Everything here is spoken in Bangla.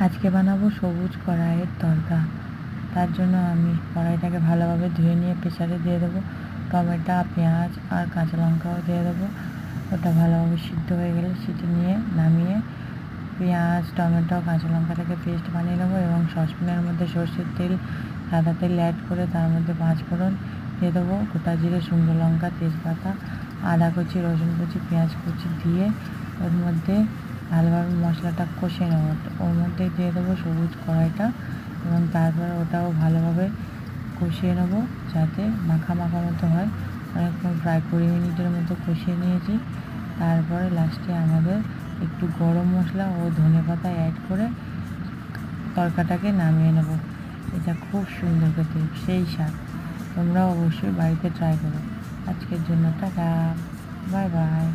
আজকে বানাবো সবুজ কড়াইয়ের তরকা। তার জন্য আমি কড়াইটাকে ভালোভাবে ধুয়ে নিয়ে প্রেসারে দিয়ে দেবো টমেটো, পেঁয়াজ আর কাঁচা লঙ্কাও দিয়ে দেবো। ওটা ভালোভাবে সিদ্ধ হয়ে গেলে সিটি নিয়ে নামিয়ে পেঁয়াজ, টমেটো, কাঁচা লঙ্কাটাকে পেস্ট বানিয়ে নেবো এবং সসপ্যানের মধ্যে সর্ষের তেল, সাদা তেল অ্যাড করে তার মধ্যে 5 ফোড়ন দিয়ে দেবো, গোটা জিরে, শুকনো লঙ্কা, তেজপাতা, আদা কুচি, রসুন কুচি, পেঁয়াজ কুচি দিয়ে ওর মধ্যে ভালোভাবে মশলাটা কষে নেবো। ওর মধ্যে দিয়ে দেবো সবুজ কড়াইটা এবং তারপর ওটাও ভালোভাবে কষিয়ে নেবো যাতে মাখা মাখা মতো হয়। অনেকক্ষণ প্রায় 20 মিনিটের মতো কষিয়ে নিয়েছি। তারপরে লাস্টে আমাদের একটু গরম মশলা ও ধনেপাতা অ্যাড করে তরকাটাকে নামিয়ে নেব। এটা খুব সুন্দর খেতে, সেই স্বাদ। তোমরাও অবশ্যই বাড়িতে ট্রাই করো। আজকের জন্য টাটা, বাই বাই।